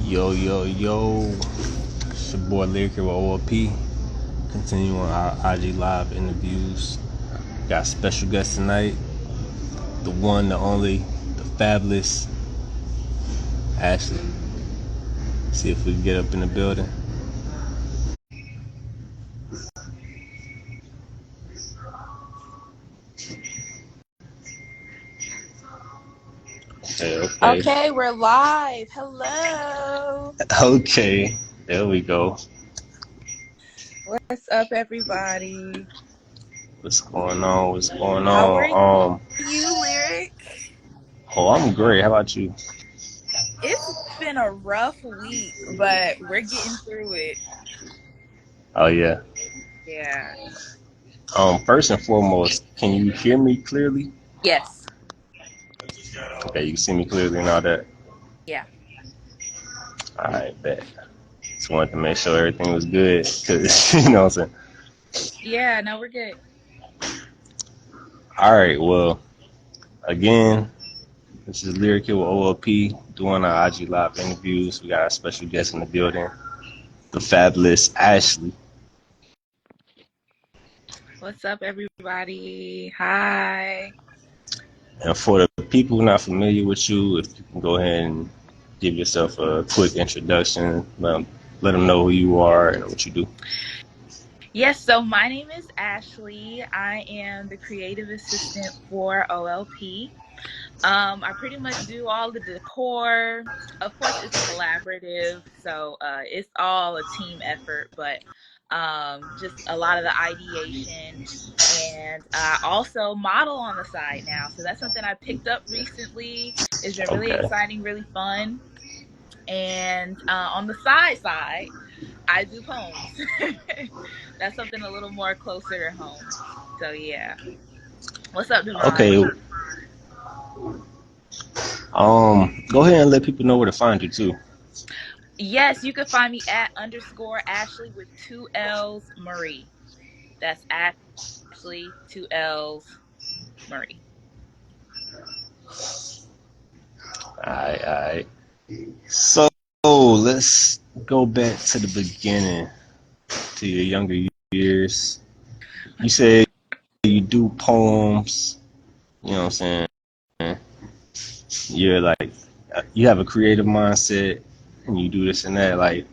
Yo, yo, yo. It's your boy Lyriq with OLP. Continuing our IG Live interviews. Got a special guest tonight. The one, the only, the fabulous Ashley. See if we can get up in the building. Okay. Okay, we're live. Hello. Okay. There we go. What's up, everybody? What's going on? What's going How are on? you, Lyric? I'm great. How about you? It's been a rough week, but we're getting through it. Oh yeah. Yeah. First and foremost, can you hear me clearly? Yes. Okay, you can see me clearly and all that. Yeah. All right, bet. Just wanted to make sure everything was good, cause you know what I'm saying. Yeah, no, we're good. All right, well, again, this is Lyriq with OLP doing our IG Live interviews. We got a special guest in the building, the fabulous Ashley. What's up, everybody? Hi. And for the people not familiar with you, if you can go ahead and give yourself a quick introduction, let them know who you are and what you do. Yes, so my name is Ashley. I am the creative assistant for OLP. I pretty much do all the decor. Of course, it's collaborative, so it's all a team effort, but just a lot of the ideation. And I also model on the side now. So that's something I picked up recently. It's been really Okay. exciting, really fun. And on the side, I do poems. That's something a little more closer to home. So yeah. What's up, Devon? Okay. Go ahead and let people know where to find you too. Yes, you can find me at underscore Ashley with two L's Marie. That's Ashley, two L's Marie. Alright. So let's go back to the beginning, to your younger years. You said you do poems, you know what I'm saying? You're like, you have a creative mindset and you do this and that. Like,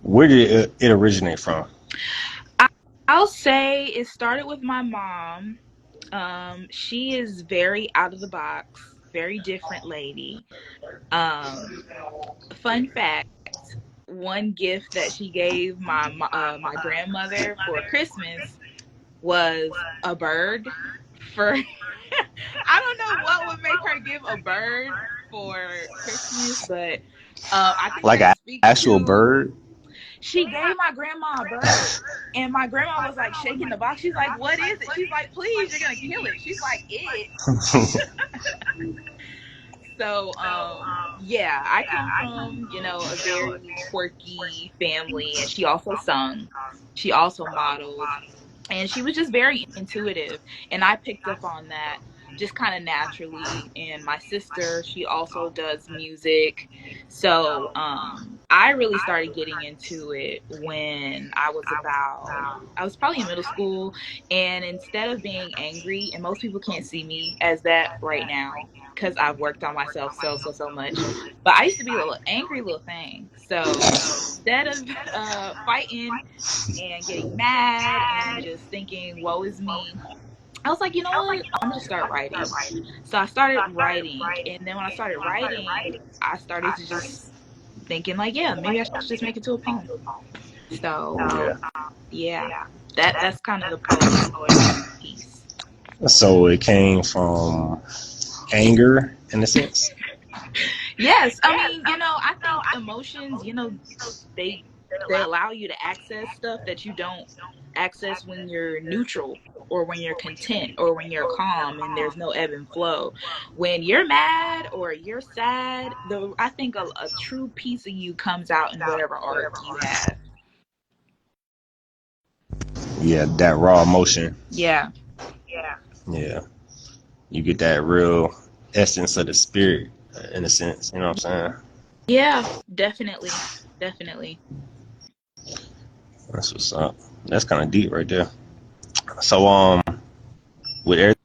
where did it originate from? I'll say it started with my mom. She is very out of the box, very different lady. Um, Fun fact, one gift that she gave my grandmother for Christmas was a bird for I don't know what would make her give a bird for Christmas, but I think Like that an speaks actual to bird? she gave my grandma a bird. And my grandma was like shaking the box. She's like, "What is it?" She's like, "Please, you're gonna kill it." She's like, "It." So, yeah, I come from, a very quirky family, and she also sung. She also modeled, and she was just very intuitive, and I picked up on that just kind of naturally. And my sister, she also does music, so I really started getting into it when I was probably in middle school. And instead of being angry, and most people can't see me as that right now because I've worked on myself so much, but I used to be a little angry little thing. So instead of fighting and getting mad and just thinking, woe is me, I was like, you know what? I'm gonna just start writing. So I started writing, and then when I started writing, I started to just thinking like, yeah, maybe I should just make it to a poem. So Yeah. yeah, that's kind of the poetry piece. So it came from anger in a sense? Yes, I mean, I think emotions, they they allow you to access stuff that you don't access when you're neutral, or when you're content, or when you're calm and there's no ebb and flow. When you're mad or you're sad, I think a true piece of you comes out in whatever art you have. Yeah, that raw emotion. Yeah. Yeah. You get that real essence of the spirit in a sense, you know what I'm saying? Yeah, definitely. Definitely. That's what's up. That's kind of deep right there. So, with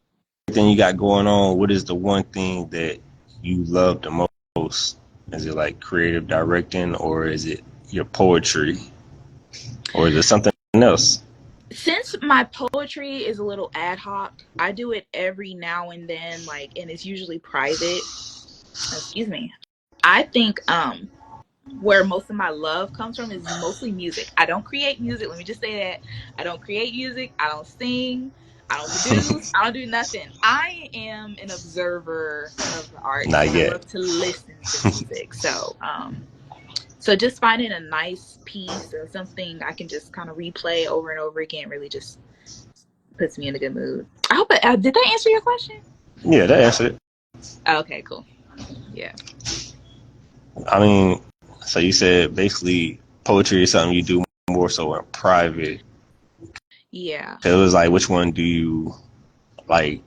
everything you got going on, what is the one thing that you love the most? Is it like creative directing, or is it your poetry, or is it something else? Since my poetry is a little ad hoc, I do it every now and then, like, and it's usually private. Excuse me. I think where most of my love comes from is mostly music. I don't create music. Let me just say that. I don't create music. I don't sing. I don't produce. I don't do nothing. I am an observer of the arts Not and I yet. love to listen to music. So just finding a nice piece or something I can just kind of replay over and over again really just puts me in a good mood. I hope did that answer your question? Yeah, that answered it. Okay, cool. Yeah. I mean, so you said basically poetry is something you do more so in private. Yeah. It was like, which one do you like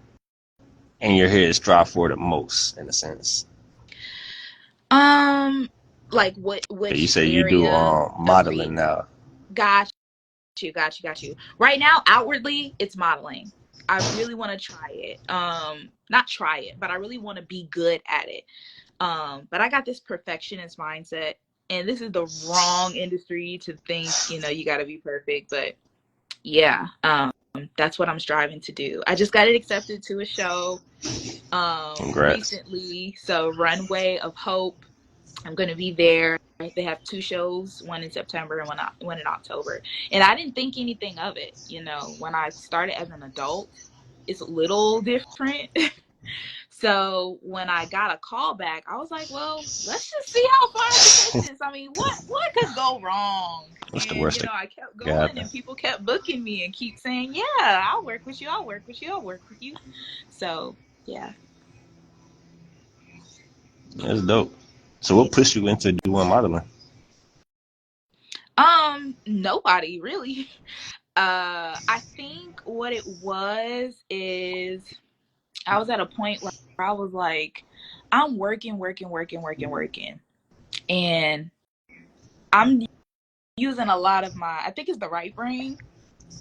in your head strive for the most, in a sense? Um like what You which say you do area of modeling creative? now. Got got you. Right now, outwardly, it's modeling. I really want to try it. Not try it, but I really want to be good at it. But I got this perfectionist mindset, and this is the wrong industry to think, you got to be perfect. But yeah, that's what I'm striving to do. I just got it accepted to a show Congrats. recently. So Runway of Hope, I'm going to be there. They have two shows, one in September and one in October. And I didn't think anything of it. When I started as an adult, it's a little different. So when I got a call back, I was like, well, let's just see how far I can take this. I mean, what could go wrong? What's the And worst that I kept could going happen? and people kept booking me and keep saying, yeah, I'll work with you. I'll work with you. I'll work with you. So, yeah. That's dope. So Yeah. what pushed you into doing modeling? Nobody really. I think what it was is I was at a point where I was like, I'm working, working, working, working, working. And I'm using a lot of I think it's the right brain,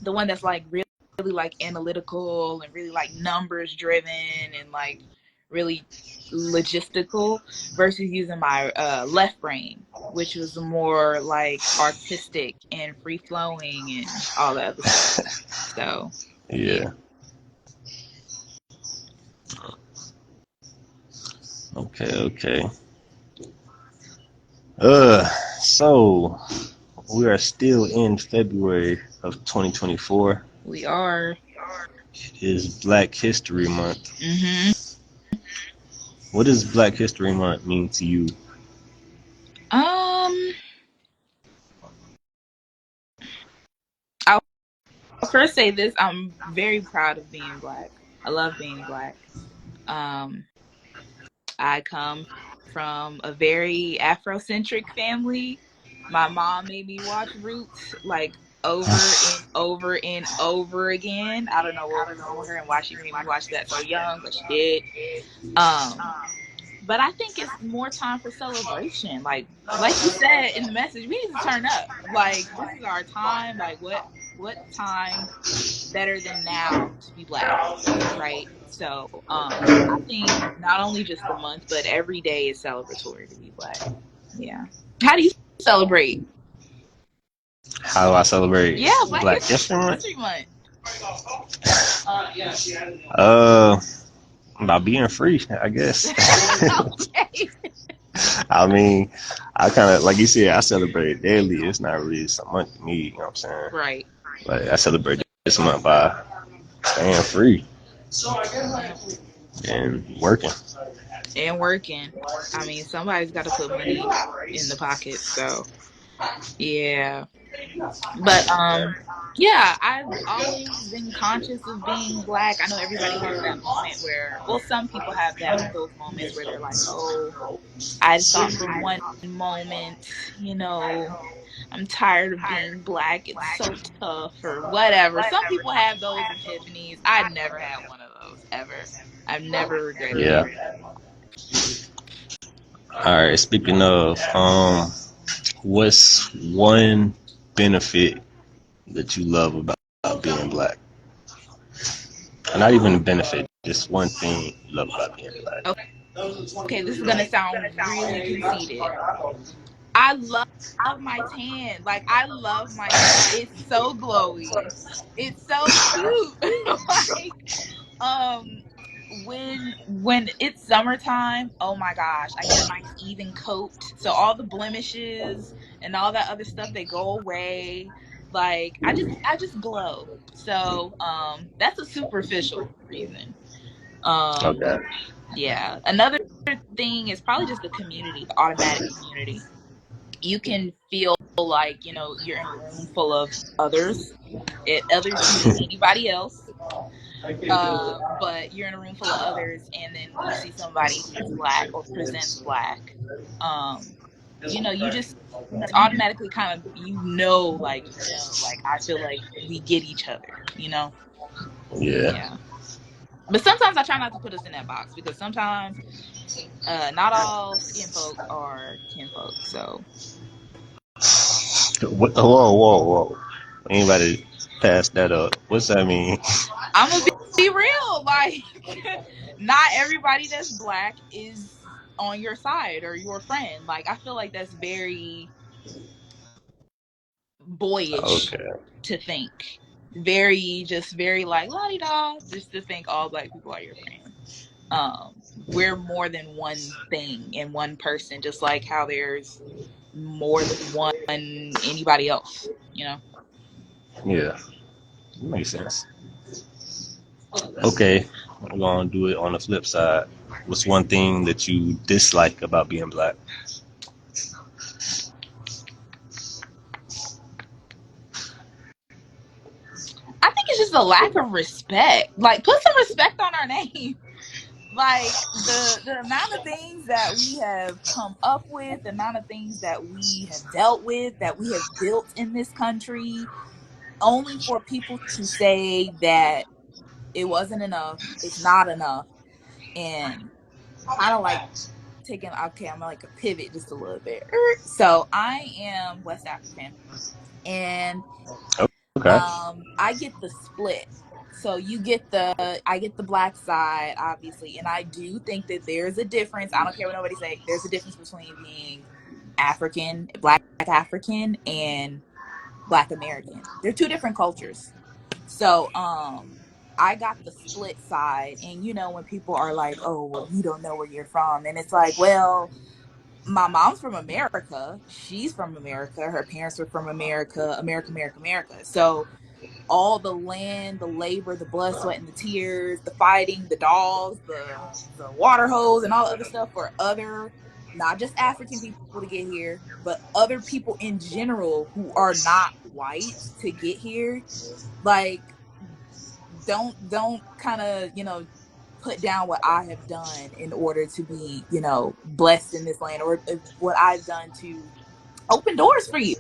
the one that's like really, really like analytical and really like numbers driven and like really logistical versus using my left brain, which was more like artistic and free flowing and all the other stuff. So, yeah. Yeah. Okay, okay. So we are still in February of 2024. We are. It is Black History Month. Mm-hmm. What does Black History Month mean to you? Um, I'll first say this. I'm very proud of being black. I love being black. Um, I come from a very Afrocentric family. My mom made me watch Roots like over and over and over again. I don't know what was wrong with her and why she made me watch that so young, but she did. Um, but I think it's more time for celebration. Like you said in the message, we need to turn up. Like this is our time. Like what time better than now to be black, right? So I think not only just the month, but every day is celebratory to be black. Yeah. How do you celebrate? How do I celebrate Yeah, Black Black History Month? History Month. Uh, about being free, I guess. Okay. I mean, I kind of, like you said, I celebrate daily. It's not really so much to me, you know what I'm saying? Right. Like, I celebrate this month by staying free Yep. and working. And working. I mean, somebody's got to put money in the pocket. So yeah. But yeah, I've always been conscious of being black. I know everybody has that moment where, well, some people have those moments where they're like, "Oh, I thought for one moment, you know, I'm tired of being black. It's so tough or whatever." Some people have those epiphanies. I never had one of those ever. I've never regretted Yeah. it. All right. Speaking of, what's one benefit that you love about being black? Not even a benefit, just one thing you love about being black. Okay, this is gonna sound really conceited. I love my tan. Like I love my tan. It's so glowy. It's so cute. Like um when it's summertime, oh my gosh, I get a nice even coat. So all the blemishes and all that other stuff they go away. Like I just glow. So that's a superficial reason. Um Okay. yeah. Another thing is probably just the community, the automatic community. You can feel like, you're in a room full of others. Others can be anybody else. But you're in a room full of others, and then when you see somebody who's black or presents black, um, you just automatically kind of like I feel like we get each other. Yeah. Yeah. But sometimes I try not to put us in that box because sometimes not all skin folk are kinfolk. So Whoa, whoa, whoa. Anybody pass that up? What's that mean? I'm gonna be real. Like, not everybody that's black is on your side or your friend. Like, I feel like that's very boyish Okay. to think. Very, just very like la di da, just to think all black people are your friend. We're more than one thing and one person, just like how there's more than one anybody else. Yeah. Makes sense. Okay. I'm gonna do it on the flip side. What's one thing that you dislike about being black? I think it's just a lack of respect. Like, put some respect on our name. Like the amount of things that we have come up with, the amount of things that we have dealt with, that we have built in this country, only for people to say that it wasn't enough, it's not enough, and kind of like taking okay, I'm like a pivot just a little bit. So I am West African, and Okay. I get the split. So you get I get the black side, obviously, and I do think that there's a difference. I don't care what nobody say. There's a difference between being African, black African, and black American. They're two different cultures. So I got the split side, and when people are like, "Oh, well, you don't know where you're from," and it's like, well, my mom's from America. She's from America. Her parents were from America. America, America, America. So all the land, the labor, the blood, sweat, and the tears, the fighting, the dogs, the water hose, and all the other stuff for other, not just African people to get here, but other people in general who are not white to get here. Like, don't kind of put down what I have done in order to be blessed in this land, or what I've done to open doors for you.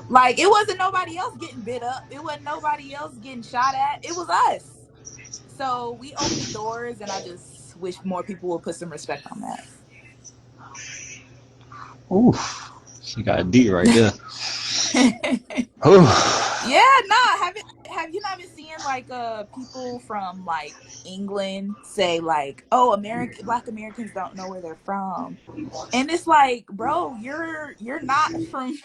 Like, it wasn't nobody else getting bit up. It wasn't nobody else getting shot at. It was us. So we opened doors, and I just wish more people would put some respect on Ooh, she got a D right there. that. Ooh. Yeah, nah. Have you not been seeing like people from like England say like, oh, American Black Americans don't know where they're from, and it's like, bro, you're not from.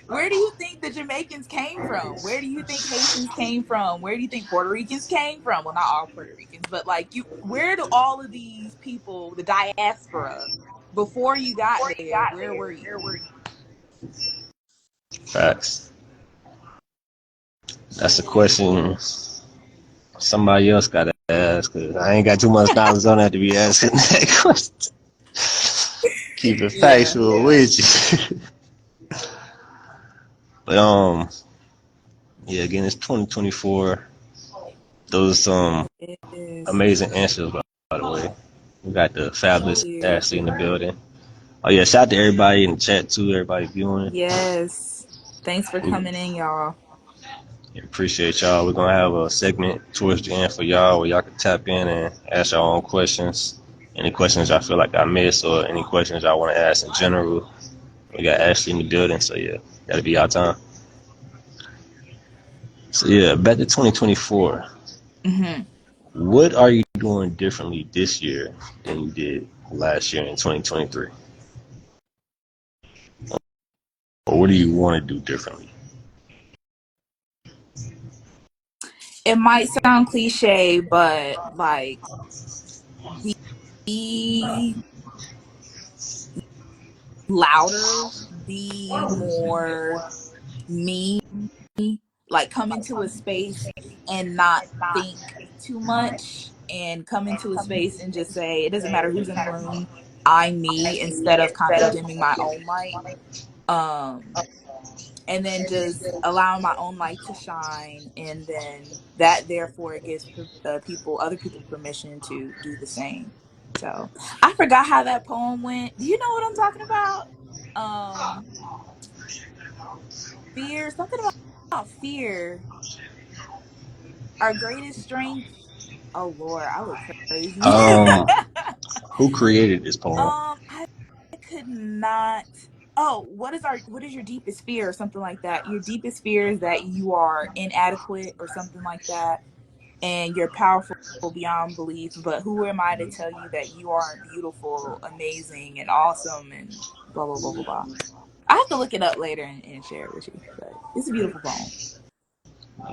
Where do you think the Jamaicans came from? Where do you think Haitians came from? Where do you think Puerto Ricans came from? Well, not all Puerto Ricans, but like you, where do all of these people, the diaspora, before you got there, where were you? Facts. That's a question somebody else got to ask, because I ain't got too much knowledge on that to be asking that question. Keep it Yeah. factual with you. But yeah, again, it's 2024. Those It is. amazing answers, by the way. We got the Thank fabulous you. Ashley in the building. Oh yeah, shout out to everybody in the chat too, everybody viewing. Yes. Thanks for We coming in, y'all. appreciate y'all. We're gonna have a segment towards the end for y'all where y'all can tap in and ask your own questions. Any questions I feel like I missed, or any questions I want to ask in general? We got Ashley in the building, so yeah, that'll be our time. So yeah, back to 2024. Hmm. What are you doing differently this year than you did last year in 2023? Or what do you want to do differently? It might sound cliche, but like be louder, be more me, like come into a space and not think too much and come into a space and just say, it doesn't matter who's in the room, I'm me, instead of kind of dimming my own light. Um, and then just allowing my own light to shine, and then that therefore gives people, other people, permission to do the same. So I forgot how that poem went. Do you know what I'm talking about? Fear, something about fear, our greatest strength. Oh Lord, I look crazy. Um, who created this poem? I could not. Oh, what is your deepest fear, or something like that? Your deepest fear is that you are inadequate, or something like that, and you're powerful beyond belief. But who am I to tell you that you aren't beautiful, amazing, and awesome, and blah blah blah blah blah. I have to look it up later and share it with you. But it's a beautiful poem.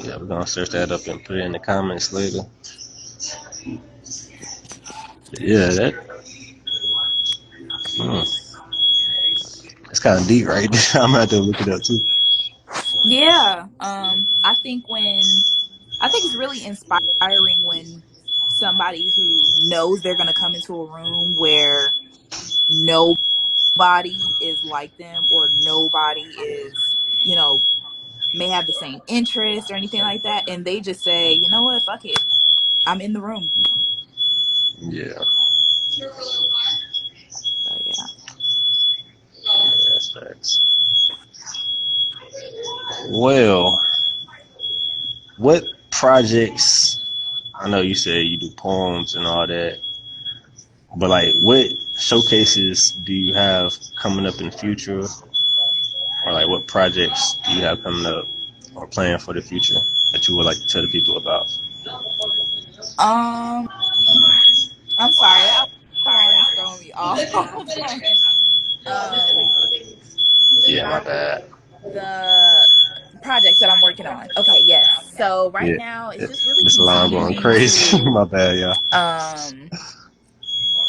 Yeah, we're gonna search that up and put it in the comments later. Yeah, that hmm, that's kind of deep, right? I'm gonna have to look it up too. Yeah. I think it's really inspiring when somebody who knows they're gonna come into a room where nobody is like them, or nobody is, may have the same interest or anything like that, and they just say, you know what, fuck it, I'm in the room. Yeah, So yeah. that's facts. Well, what projects? I know you said you do poems and all that, but like, what showcases do you have coming up in the future, or like, what projects do you have coming up or planned for the future that you would like to tell the people about? um I'm sorry, that alarm is throwing me off. um Yeah, my bad. the projects that I'm working on. Okay, yes. So right Yeah, now it's yeah. just really This alarm going continuing crazy. to My bad, y'all. um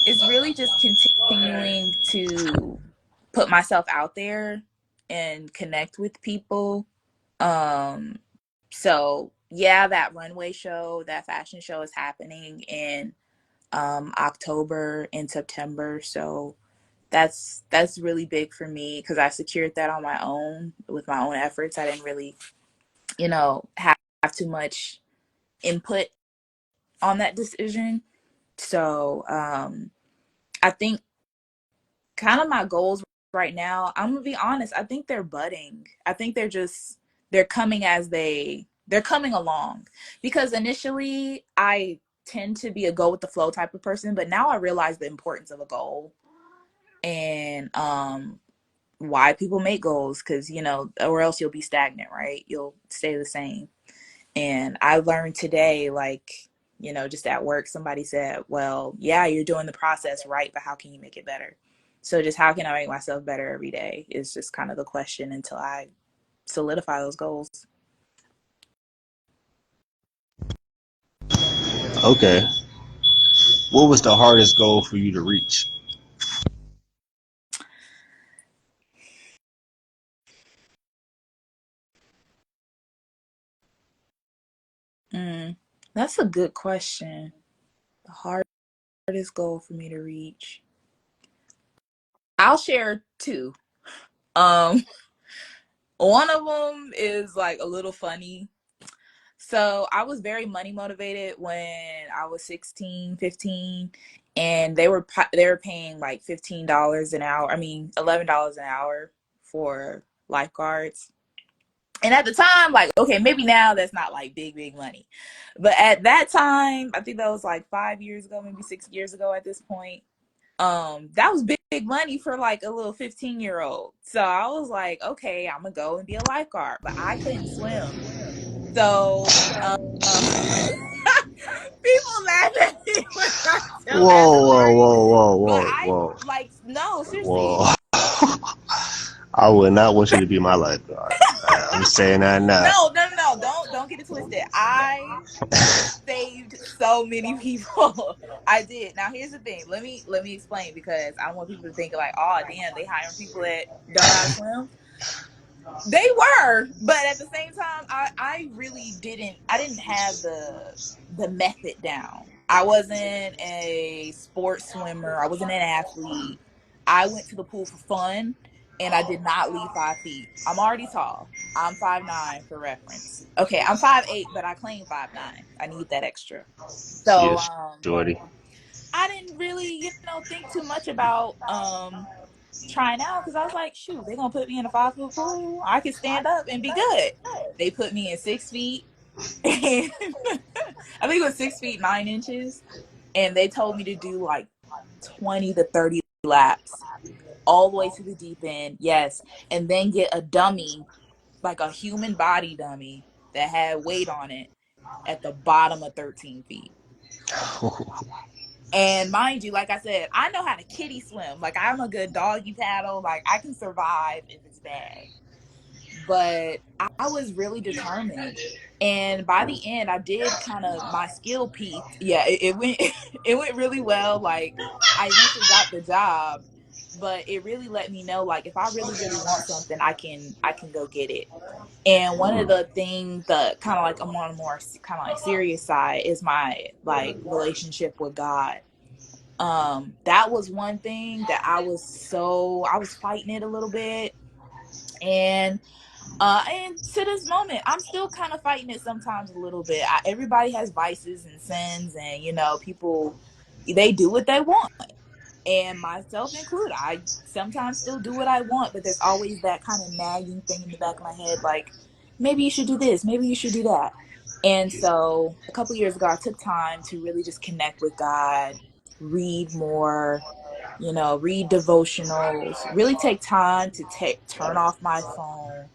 it's really just continuing to put myself out there and connect with people. Um so yeah, that runway show, that fashion show is happening in October and September. So that's really big for me because I secured that on my own with my own efforts. I didn't really, have too much input on that decision. So I think kind of my goals right now, I'm gonna be honest, I think they're budding. I think they're coming they're coming along. Because initially I tend to be a go with the flow type of person, but now I realize the importance of a goal, and why people make goals, because or else you'll be stagnant, right? You'll stay the same. And I learned today, like, just at work, somebody said, well, yeah, you're doing the process right, but how can you make it better? So just how can I make myself better every day is just kind of the question until I solidify those goals. Okay. What was the hardest goal for you to reach? Mm, that's a good question. The hardest goal for me to reach. I'll share two. Um, One of them is like a little funny. So I was very money motivated when I was 16, 15, and they were paying like $15 an hour. I mean, $11 an hour for lifeguards. And at the time, like, okay, maybe now that's not like big, big money. But at that time, I think that was like 5 years ago, maybe 6 years ago at this point. That was big, big money for like a little 15-year-old. So I was like, okay, I'm gonna go and be a lifeguard. But I couldn't swim. So people laugh at me when I tell that Whoa, whoa, story. whoa, whoa, But whoa, I whoa, like no, seriously. whoa. I would not want you to be my lifeguard. I'm saying that now. No, no, no, no. Don't get it twisted. I saved so many people. I did. Now here's the thing. Let me explain because I want people to think like, oh damn, they hiring people that don't know how to swim. They were, but at the same time, I really didn't. I didn't have the method down. I wasn't a sports swimmer. I wasn't an athlete. I went to the pool for fun, and I did not leave 5 feet. I'm already tall. I'm 5'9" for reference. Okay, I'm 5'8", but I claim 5'9". I need that extra. So Yes, shorty. I didn't really, think too much about trying out because I was like, shoot, they're gonna put me in a 5 foot pool. I can stand up and be good. They put me in 6 feet, and I think it was 6 feet 9 inches, and they told me to do like 20 to 30 laps all the way to the deep end. Yes, and then get a dummy, like a human body dummy that had weight on it at the bottom of 13 feet. And mind you, like I said, I know how to kitty swim. Like I'm a good doggy paddle. Like I can survive if it's bad. But I was really determined. And by the end, I did kind of my skill peaked. Yeah, it went it went really well. Like I eventually got the job, but it really let me know like if I really really want something, I can go get it. And one of the things that kind of like I'm on a more kind of like serious side is my like relationship with God. That was one thing that I was fighting it a little bit, and to this moment, I'm still kind of fighting it sometimes a little bit. Everybody has vices and sins, and people they do what they want, and myself included. I sometimes still do what I want, but there's always that kind of nagging thing in the back of my head, like maybe you should do this, maybe you should do that. And so, a couple years ago, I took time to really just connect with God, read more, read devotionals, really take time to turn off my phone,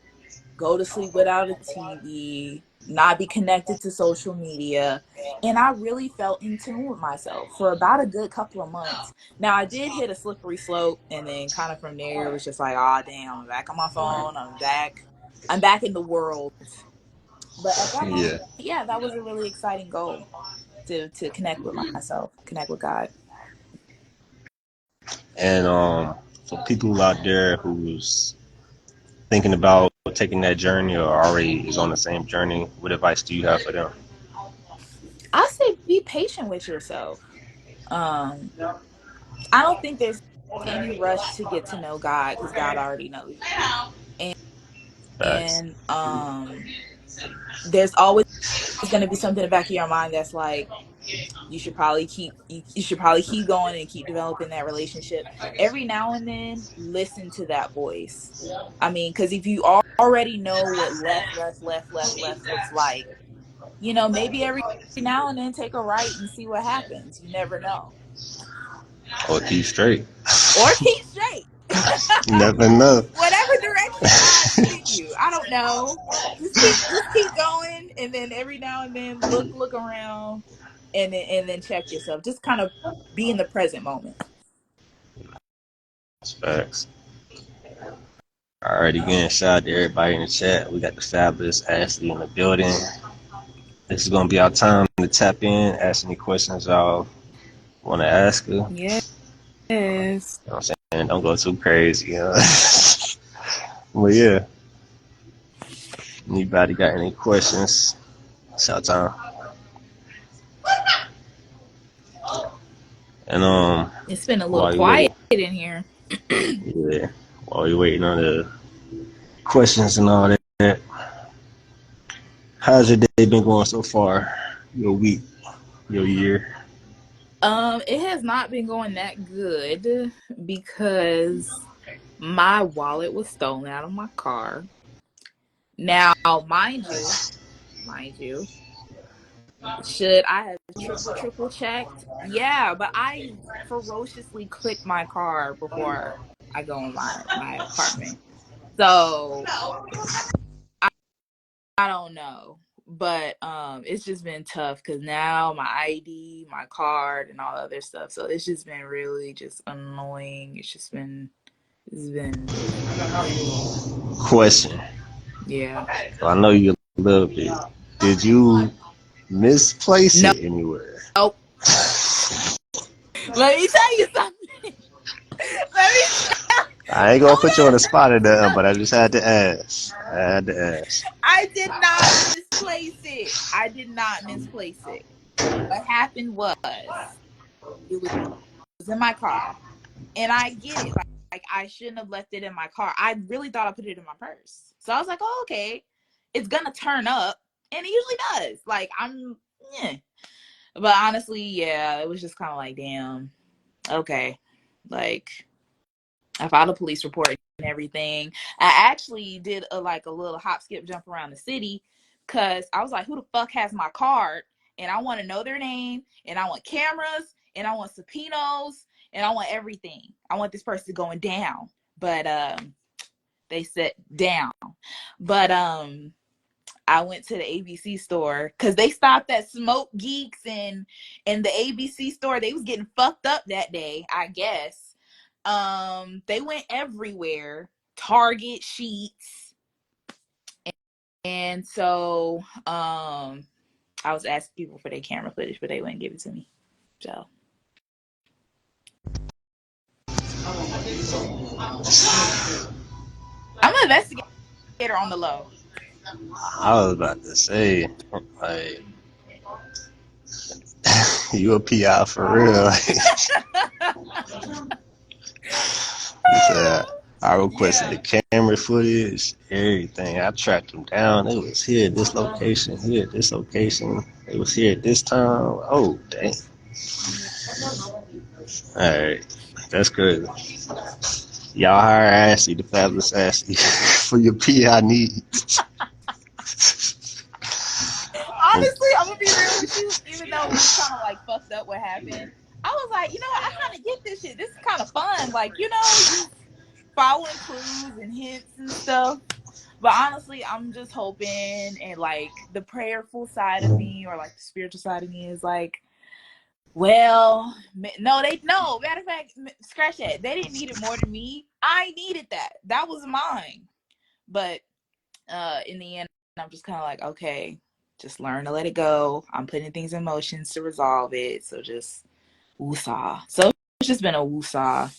go to sleep without a TV, not be connected to social media. And I really felt in tune with myself for about a good couple of months. Now, I did hit a slippery slope, and then kind of from there, it was just like, oh, damn, I'm back on my phone. I'm back. I'm back in the world. But at that moment, Yeah. yeah, that was a really exciting goal to connect with myself, connect with God. And for people out there who's thinking about taking that journey or already is on the same journey, what advice do you have for them? I'll say be patient with yourself. Um, I don't think there's any rush to get to know God because God already knows you. Facts. And there's always going to be something in the back of your mind that's like you should probably keep going and keep developing that relationship. Every now and then, listen to that voice. I mean, because if you already know what left, left, left, left, left looks like, maybe every now and then take a right and see what happens. You never know. Or keep straight. Or keep straight. Never know. Whatever direction God's leading you. I don't know. Just keep going, and then every now and then look around, and then check yourself. Just kind of be in the present moment. Facts. All right, again, shout out to everybody in the chat. We got the fabulous Ashley in the building. This is gonna be our time to tap in, ask any questions y'all want to ask her. You know Yes. what I'm saying? Don't go too crazy, But yeah, anybody got any questions? Shout time. And It's been a little while you quiet wait, in here. yeah, while you waiting on the questions and all that, how's your day been going so far? Your week, your year? It has not been going that good because my wallet was stolen out of my car. Now, mind you, should I have triple checked? Yeah, but I ferociously click my car before I go in my apartment. So I don't know. But it's just been tough because now my ID, my card, and all the other stuff. So it's just been really just annoying. It's been really Question. yeah. I know you a little bit. Did you misplace No, it anywhere? nope. Let me tell you something. Let me I ain't gonna put you on the hold spot or nothing, on. but I just had to ask. I had to ask. I did not misplace it. I did not misplace it. What happened was it was in my car, and I get it. Like I shouldn't have left it in my car. I really thought I put it in my purse. So I was like, oh, okay, it's gonna turn up, and it usually does. Like yeah. But honestly, yeah, it was just kind of like, damn, okay, like I filed a police report and everything. I actually did a little hop, skip, jump around the city because I was like, who the fuck has my card? And I want to know their name, and I want cameras, and I want subpoenas, and I want everything. I want this person going down. But they said down. But I went to the ABC store because they stopped at Smoke Geeks and the ABC store. They was getting fucked up that day, I guess. They went everywhere. Target, Sheets, and so I was asking people for their camera footage, but they wouldn't give it to me. So I'm an investigator on the low. I was about to say, like, you a PI for real. He said, I requested Yeah. the camera footage, everything. I tracked them down. They was here at this location, here at this location. They was here at this time. Oh, dang. Yeah. All right. That's crazy. Y'all hire Ashley, the fabulous Ashley, for your PI needs. Honestly, I'm gonna be real with you. Even though it was kind of like fucked up what happened, I was like, you know what? I kind of get this shit. This is kind of fun. Like, just following clues and hints and stuff. But honestly, I'm just hoping, and like the prayerful side of me, or like the spiritual side of me, is like, well, no. Matter of fact, scratch that. They didn't need it more than me. I needed that. That was mine. But in the end, I'm just kind of like, okay, just learn to let it go. I'm putting things in motions to resolve it. So just woosah. So it's just been a woosah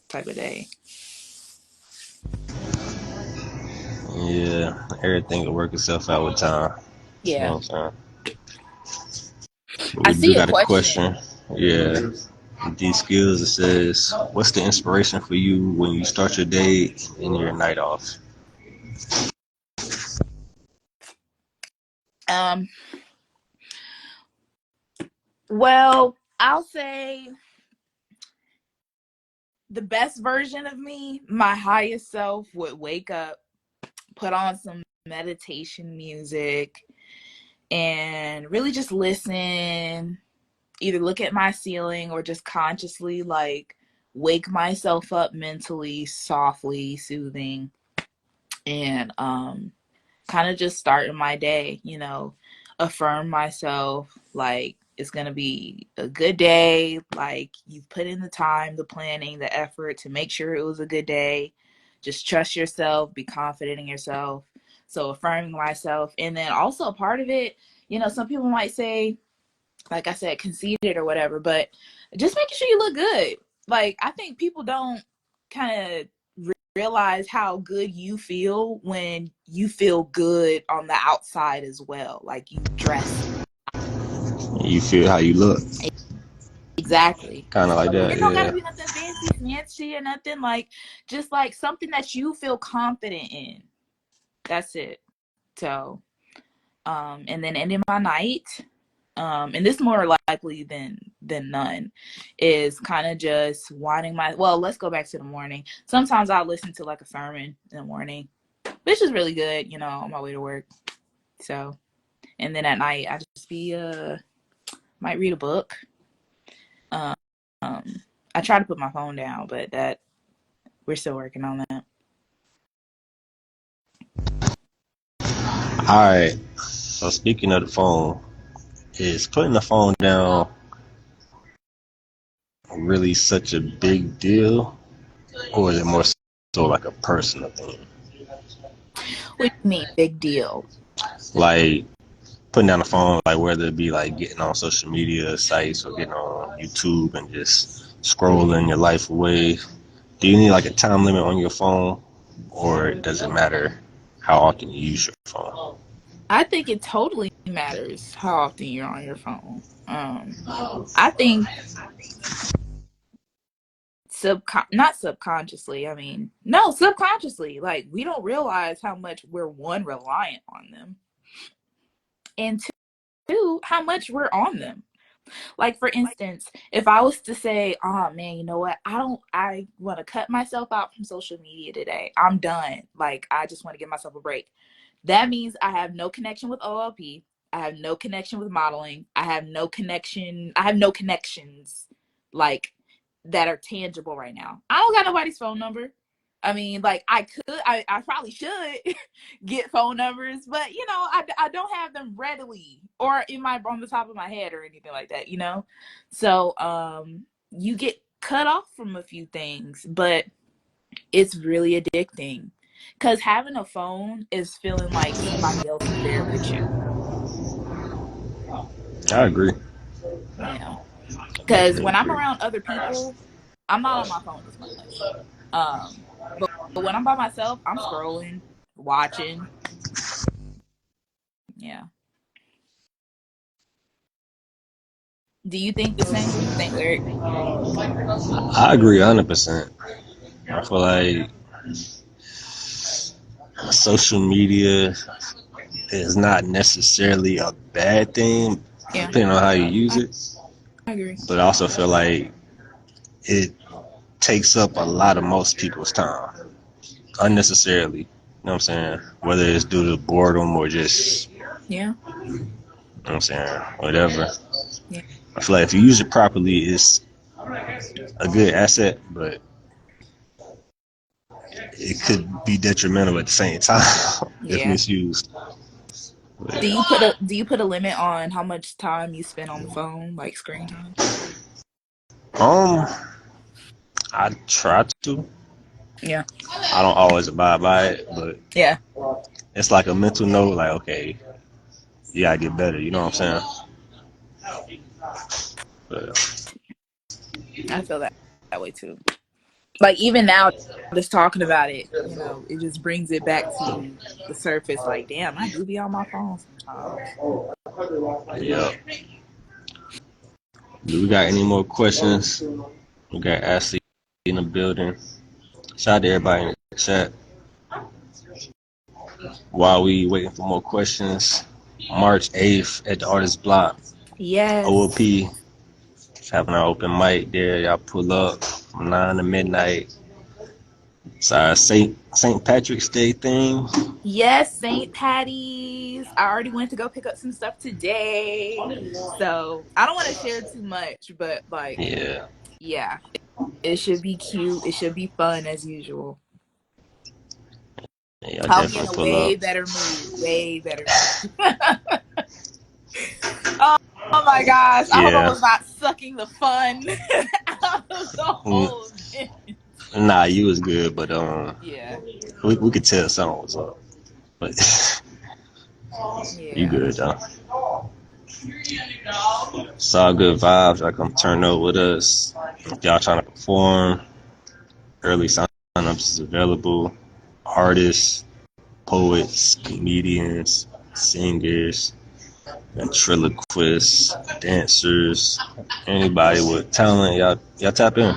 type of day. Yeah, everything will work itself out with time. You know Yeah. what I'm saying? I We do see a got a question. question. Yeah. These skills, it says, what's the inspiration for you when you start your day and your night off? Um, well, I'll say the best version of me, my highest self, would wake up, put on some meditation music, and really just listen, either look at my ceiling or just consciously like wake myself up mentally, softly, soothing, and kind of just starting my day, affirm myself like it's going to be a good day, like you've put in the time, the planning, the effort to make sure it was a good day. Just trust yourself, be confident in yourself. So affirming myself, and then also a part of it, some people might say, like I said, conceited or whatever, but just making sure you look good. Like, I think people don't kind of realize how good you feel when you feel good on the outside as well. Like, you dress You feel how you look. exactly. Kind of like that, It don't gotta yeah. be nothing fancy or nothing. Like, just like something that you feel confident in. That's it. So, and then ending my night, and this more likely than none, is kind of just let's go back to the morning. Sometimes I listen to like a sermon in the morning, which is really good, on my way to work. So, and then at night I just be might read a book. Um, I try to put my phone down, but that we're still working on that. All right. So speaking of the phone, is putting the phone down really such a big deal, or is it more so like a personal thing? What do you mean, big deal? Like putting down the phone, like whether it be like getting on social media sites or getting on YouTube and just scrolling your life away. Do you need like a time limit on your phone, or does it matter how often you use your phone? I think it totally matters how often you're on your phone. I think not subconsciously. I mean, no, subconsciously. Like we don't realize how much we're one reliant on them, and two how much we're on them. Like for instance, if I was to say, "Oh man, you know what? I want to cut myself out from social media today. I'm done. Like I just want to give myself a break." That means I have no connection with OLP. I have no connection with modeling. I have no connection. I have no connections like that are tangible right now. I don't got nobody's phone number. I mean, like I probably should get phone numbers, but I don't have them readily or on the top of my head or anything like that. So you get cut off from a few things, but it's really addicting because having a phone is feeling like somebody else is there with you. I agree. Yeah, because Definitely when I'm agree. around other people, I'm not on my phone as much. But when I'm by myself, I'm scrolling, watching. Yeah. Do you think the same? What do you think, Lyric? I agree 100%. I feel like social media is not necessarily a bad thing, Yeah, depending on how you use I it. agree. But I also feel like it takes up a lot of most people's time unnecessarily. You know what I'm saying? Whether it's due to boredom or just, Yeah, what I'm saying, whatever. yeah, I feel like if you use it properly, it's a good asset, but it could be detrimental at the same time if yeah. misused. But, Do you put a limit on how much time you spend on the phone, like screen time? um, I try to. Yeah, I don't always abide by it, but yeah. it's like a mental note. Like, okay, you gotta get better. You know what I'm saying? But, I feel that way too. Like even now, just talking about it, it just brings it back to the surface. Like, damn, I do be on my phone sometimes. yeah. Do we got any more questions? We got Ashley in the building. Shout out to everybody in the chat. While we waiting for more questions, March 8th at the Artist Block, Yes, OOP is having our open mic there. Y'all pull up from 9 to midnight. It's our St. Patrick's Day thing. yes, St. Patty's. I already went to go pick up some stuff today, so I don't want to share too much, but like, Yeah. yeah, it should be cute. It should be fun as usual. Yeah, y'all I'll be in definitely a pull up. way better mood. Way better mood. Oh, oh my gosh. I hope I Yeah. was not sucking the fun out of the whole event. Nah, you was good, but Yeah. we could tell something was up. But you Yeah. good though. It's all good vibes. Y'all come turn up with us. If y'all trying to perform, early sign-ups is available. Artists, poets, comedians, singers, ventriloquists, dancers, anybody with talent, y'all tap in.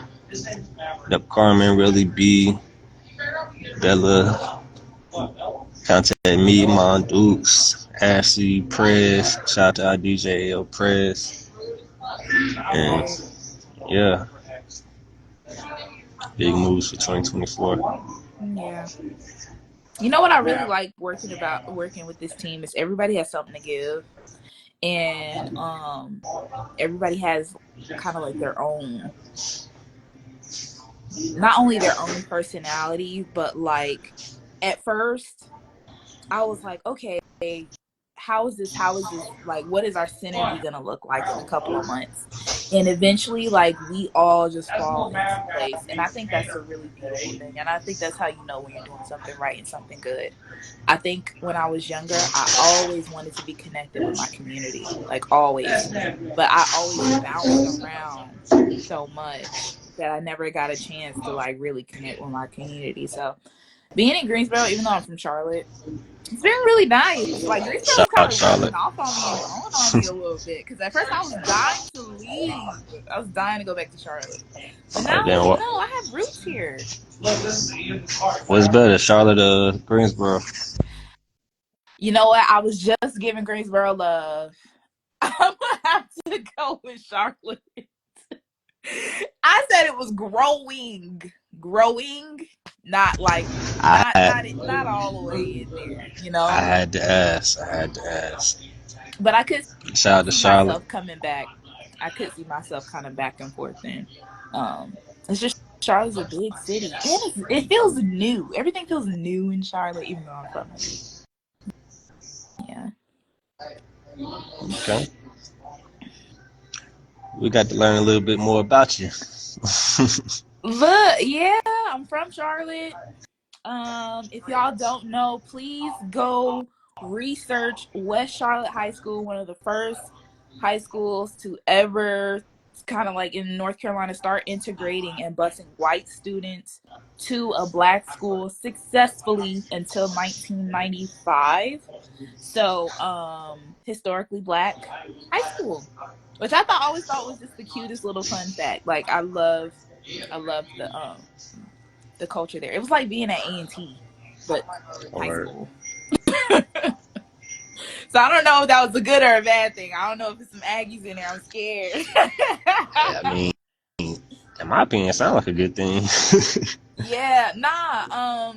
Yep, Carmen, Really B, Bella, contact me, Mon Dukes, Ashley, Prez, shout out to our DJ L Prez, and Yeah. yeah, big moves for 2024. Yeah. You know what I really like working with this team is everybody has something to give, and everybody has kind of like their own, not only their own personality, but like at first I was like, okay, how is this like what is our synergy gonna look like in a couple of months? And eventually like we all just fall into place. And I think that's a really beautiful thing. And I think that's how you know when you're doing something right and something good. I think when I was younger, I always wanted to be connected with my community, like always. But I always bounced around so much that I never got a chance to like really connect with my community. So being in Greensboro, even though I'm from Charlotte, it's been really nice. Like Greensboro Shout was kind out of rubbing Charlotte. off on me and growing on me a little bit. Because at first I was dying to leave. I was dying to go back to Charlotte. But now All right, I'm then like, what? no, I have roots here. What's better, Charlotte or Greensboro? You know what? I was just giving Greensboro love. I'm gonna have to go with Charlotte. I said it was growing, not like I had not all the way in there, you I know. had to ask. I had to ask. But I could Shout out to see Charlotte. myself coming back. I could see myself kind of back and forth in. It's just Charlotte's a big city, and it feels new. Everything feels new in Charlotte, even though I'm from here. Yeah. Okay. We got to learn a little bit more about you. Look, yeah, I'm from Charlotte. If y'all don't know, please go research West Charlotte High School, one of the first high schools to ever kind of like in North Carolina start integrating and busing white students to a black school successfully until 1995. So, historically black high school, which I thought always thought was just the cutest little fun fact. Like I love the culture there. It was like being at A&T, but high Or school. So I don't know if that was a good or a bad thing. I don't know if it's some Aggies in there. I'm scared. I mean, in my opinion, it sounds like a good thing. Yeah, nah.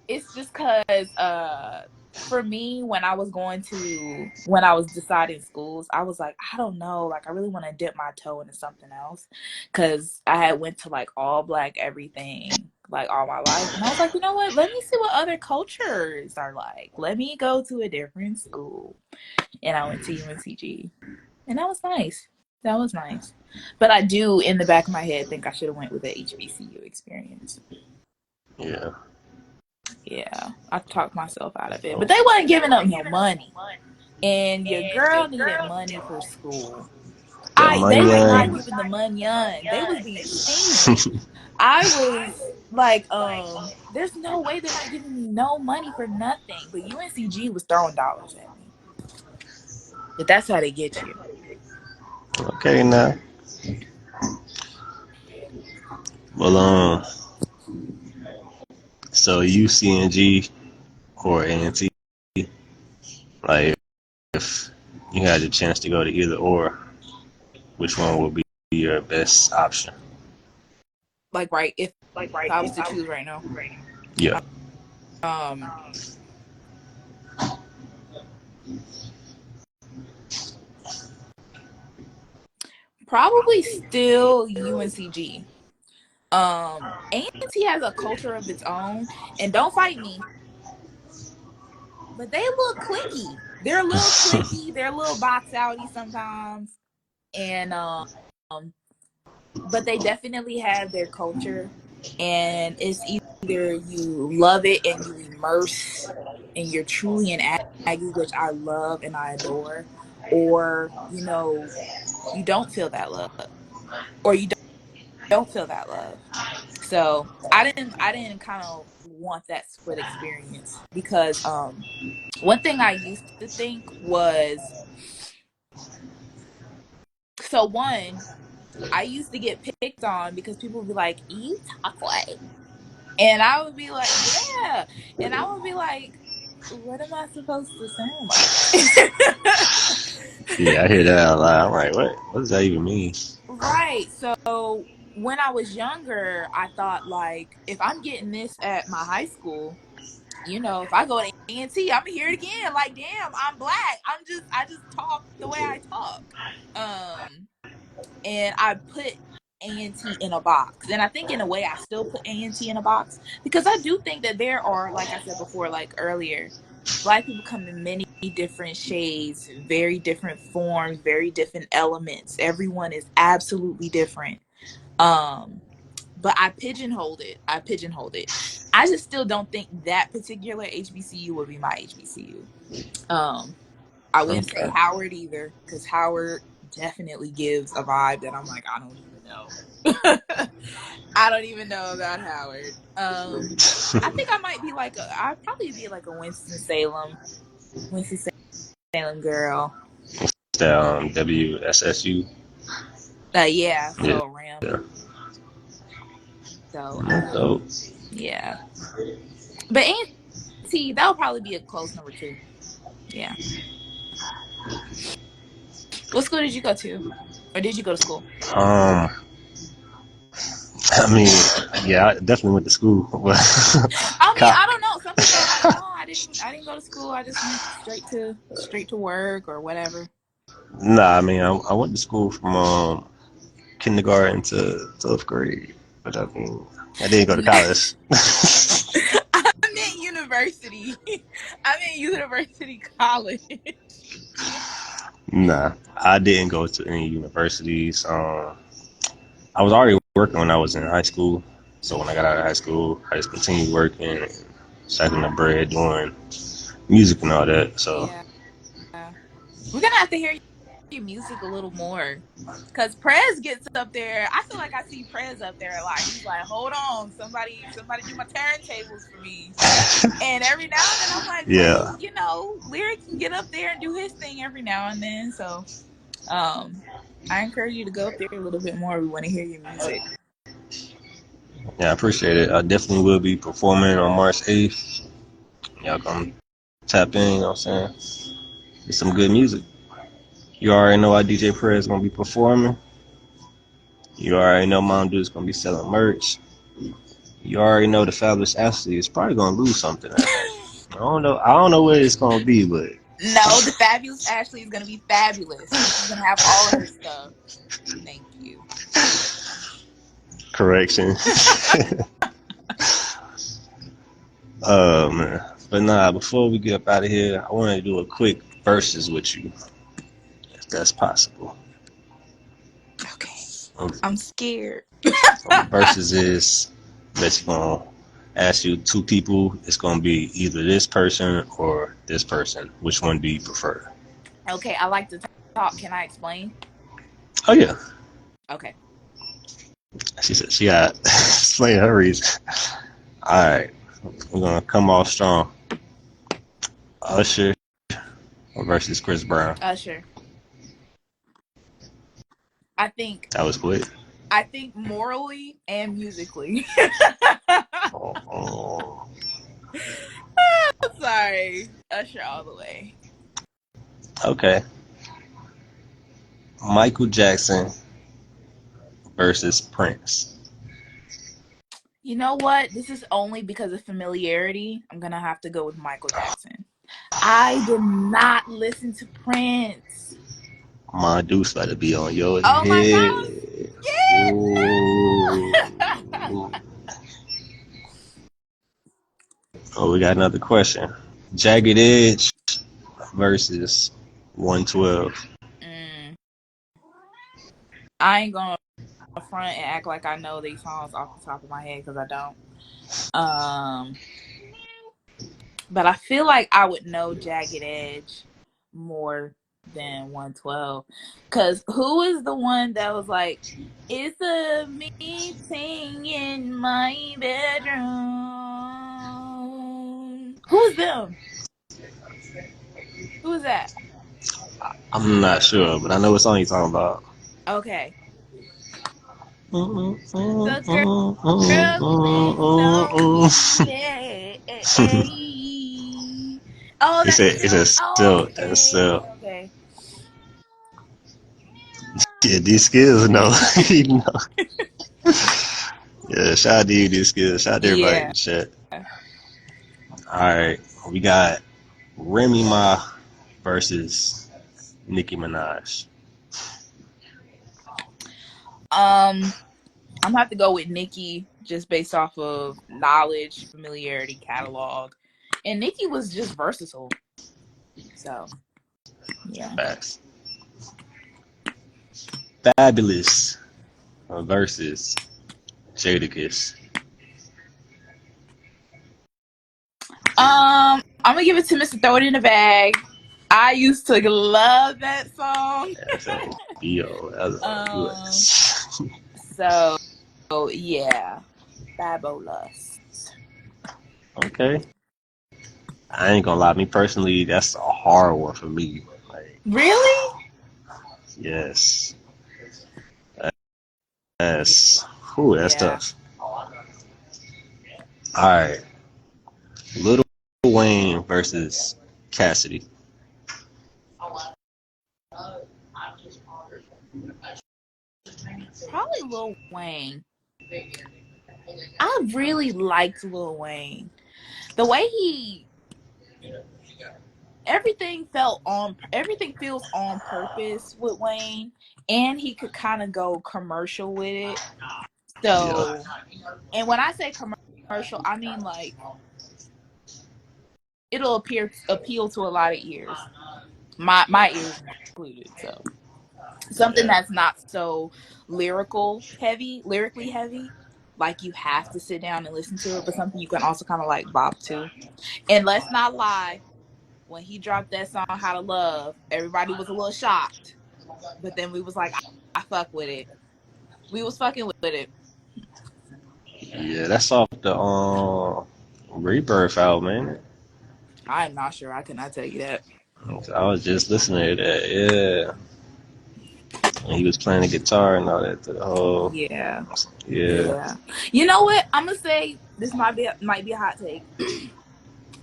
It's just cause for me when I was deciding schools, I was like, I don't know, like I really want to dip my toe into something else, cause I had went to like all black everything like all my life, and I was like, you know what, let me see what other cultures are like, let me go to a different school. And I went to UNCG, and that was nice. That was nice. But I do in the back of my head think I should have went with the HBCU experience. Yeah. Yeah, I talked myself out of it. But they wasn't giving up no money. And your girl needed money for school. That They money. was not giving the money on. They was being stingy. I was like, there's no way they're not giving me no money for nothing. But UNCG was throwing dollars at me. But that's how they get you. Okay, now. Well, so UCNG or A&T, like if you had the chance to go to either or, which one would be your best option? Like right, if I was to choose right now. Yeah. Um Probably still UNCG. A&T has a culture of its own, and don't fight me, but they look clicky. They're a little clicky. They're a little box outy sometimes, and but they definitely have their culture, and it's either you love it and you immerse, and you're truly an Aggie, which I love and I adore, or you don't feel that love, or you don't feel that love. So I didn't kind of want that split experience because one thing I used to think was, so one, I used to get picked on because people would be like, "You talk like," and I would be like, "Yeah," and I would be like, "What am I supposed to sound like?" Yeah, I hear that a lot. I'm like, what does that even mean? Right. So when I was younger, I thought like, if I'm getting this at my high school, if I go to A&T, I'm gonna hear it again. Like, damn, I'm black. I just talk the way I talk. And I put A&T in a box. And I think in a way I still put A&T in a box because I do think that there are, like I said before, like earlier, black people come in many different shades, very different forms, very different elements. Everyone is absolutely different. Um, but I pigeonholed it. I just still don't think that particular HBCU would be my HBCU. I wouldn't say Okay. Howard either, because Howard definitely gives a vibe that I'm like, I don't even know. I don't even know about Howard. I think I might be like I'd probably be like a Winston Salem girl. The WSSU. Yeah, Yeah. so Ram. Yeah. So So, yeah, but A&T that would probably be a close number two. Yeah. What school did you go to, or did you go to school? um, I mean, yeah, I definitely went to school, but I mean, co- I don't know. Some people are like, no, I didn't go to school. I just went straight to work or whatever. nah, I mean, I went to school from kindergarten to 12th grade, but I mean, I didn't go to college. I meant university. I meant university college. Nah, I didn't go to any universities. I was already working when I was in high school, so when I got out of high school, I just continued working, stacking the bread, doing music and all that. So Yeah. We're gonna have to hear your music a little more. Cause Prez gets up there. I feel like I see Prez up there a lot. He's like, hold on, somebody do my turntables for me. And every now and then I'm like, yeah, well, Lyriq can get up there and do his thing every now and then. So I encourage you to go up there a little bit more. We want to hear your music. yeah, I appreciate it. I definitely will be performing on March 8th. Y'all come tap in, you know what I'm saying? Get some good music. You already know our DJ Prayer is gonna be performing. You already know Mom Dude's gonna be selling merch. You already know the Fabulous Ashley is probably gonna lose something that night. I don't know what it's gonna be, but No, the fabulous Ashley is gonna be fabulous. She's gonna have all of her stuff. Thank you. correction. Man. But nah, before we get up out of here, I want to do a quick verses with you, if that's possible. Okay. Um, I'm scared. Verses is basically gonna ask you two people. It's gonna be either this person or this person. Which one do you prefer? Okay, I like to talk. Can I explain? Oh yeah, Okay. she said she got explain her reason. All right, we're gonna come off strong. Usher versus Chris Brown. Usher. I think That was quick. morally and musically. Oh, oh. Sorry. Usher all the way. Okay, Michael Jackson versus Prince. You know what? This is only because of familiarity. I'm gonna have to go with Michael Jackson. I did not listen to Prince. My deuce about to be on your Oh my gosh, head. I'm Ooh. scared. No. Oh, we got another question. Jagged Edge versus 112. Mm, I ain't gonna front and act like I know these songs off the top of my head because I don't. Um, but I feel like I would know Jagged Edge more than 112. Cause who is the one that was like, it's a meeting in my bedroom. Who's them? Who is that? I'm not sure, but I know what song you're talking about. Okay. Mm, The girl thinks of me. Oh, that's It's a still. Oh, still, that's okay, still. okay. Yeah, these skills, no. You know. Yeah, shout out to you, these skills. Shout out to everybody in Yeah. the chat. All right, we got Remy Ma versus Nicki Minaj. Um, I'm gonna have to go with Nicki just based off of knowledge, familiarity, catalog, and Nicki was just versatile. So yeah. Facts. Fabulous versus Jadakiss. I'm gonna give it to Mr. Throw It in the Bag. I used to love that song. That's an OVO. That's on Um, US. so yeah, fabulous. Okay. I ain't gonna lie. Me personally, that's a hard one for me. Like, Really? yes, that's whew, that's Yeah. tough. All right, Little Wayne versus Cassidy. Probably Lil Wayne. I really liked Lil Wayne. The way he everything feels on purpose with Wayne, and he could kind of go commercial with it. Yeah, So, and when I say commercial, I mean like it'll appeal to a lot of ears. My ears included. So, something yeah, that's not so lyrically heavy, like you have to sit down and listen to it, but something you can also kind of like bop to. And let's not lie, when he dropped that song "How to Love," everybody was a little shocked, but then we was like, I fuck with it. We was fucking with it. yeah. That's off the Rebirth album, man. I'm not sure. I cannot tell you that. I was just listening to that. Yeah, and he was playing the guitar and all that. To the whole, Yeah, yeah, yeah. You know what? I'm gonna say this might be a hot take.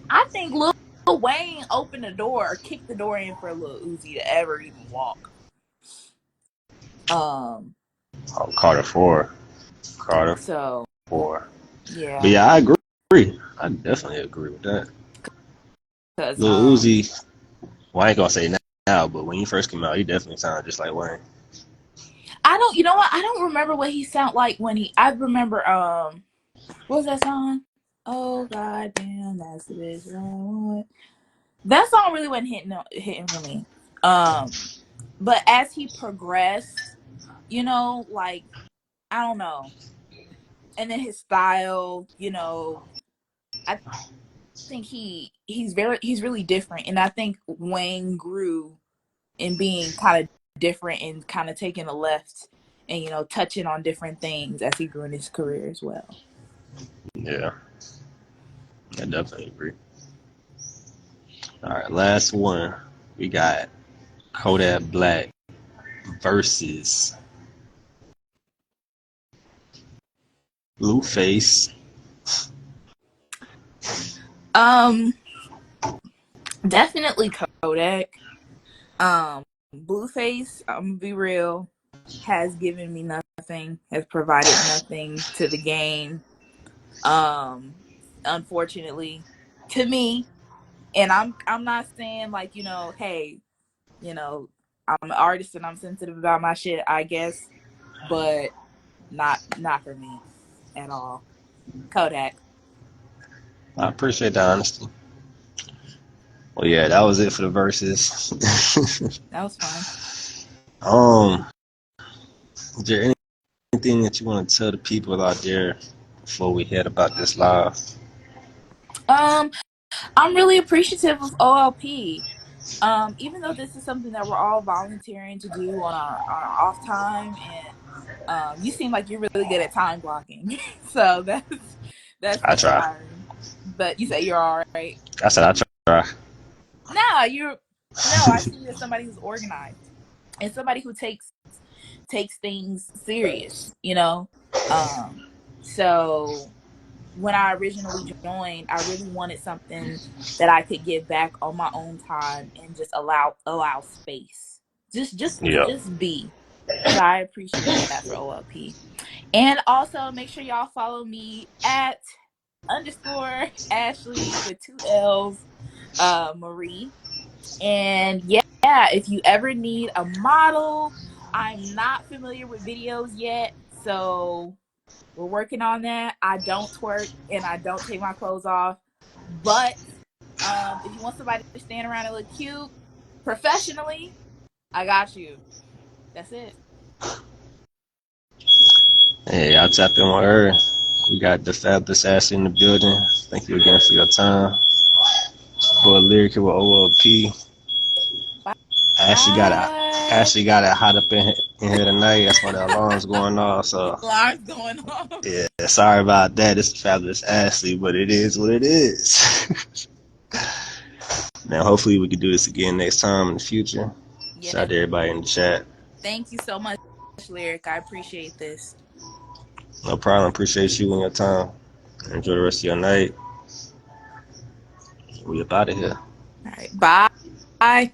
I think Lil Wayne opened the door or kicked the door in for Lil Uzi to ever even walk. Um. oh, Carter So 4. But yeah, yeah, I agree. I definitely agree with that. because Lil Uzi, well, I ain't gonna say now, but when he first came out, he definitely sounded just like Wayne. I don't. You know what? I don't remember what he sounded like when he. I remember what was that song? Oh god damn, that's the bitch I want. That song really wasn't hitting for me. But as he progressed, like I don't know, and then his style, I think he's really different, and I think Wayne grew in being kind of different and kind of taking a left and touching on different things as he grew in his career as well. Yeah, I definitely agree. All right, last one. We got Kodak Black versus Blueface. Um, Definitely Kodak. Um, Blueface, I'm gonna be real, has given me nothing, has provided nothing to the game. Um, Unfortunately, to me, and I'm not saying like hey, you know, I'm an artist and I'm sensitive about my shit, I guess, but not for me at all. Kodak, I appreciate the honesty. Well, yeah, that was it for the verses. that was fun. um, is there anything that you want to tell the people out there before we head about this live? Um, I'm really appreciative of OLP. Even though this is something that we're all volunteering to do on our off time, and you seem like you're really good at time blocking, so that's I try. inspiring. But you say you're all right. I said I try. No, no. I see you as somebody who's organized and somebody who takes things serious. Um, so when I originally joined, I really wanted something that I could give back on my own time and just allow space. Just just Yeah. just be. So I appreciate that for OLP. And also make sure y'all follow me at underscore Ashley with two L's, Marie. And yeah, if you ever need a model, I'm not familiar with videos yet, so we're working on that. I don't twerk and I don't take my clothes off, but if you want somebody to stand around and look cute professionally, I got you. That's it. Hey, I'll tap in with her. We got the fabulous Ashley in the building. Thank you again for your time. Boy, Lyriq with OLP. Ashley got it. Bye. Ashley got it hot up in here tonight. That's why the alarm's going off. So Alarms going on. yeah, sorry about that. It's fabulous Ashley, but it is what it is. Now, hopefully, we can do this again next time in the future. Shout Yeah. out to everybody in the chat. Thank you so much, Lyriq. I appreciate this. No problem. Appreciate you and your time. Enjoy the rest of your night. We up out of here. All right. Bye.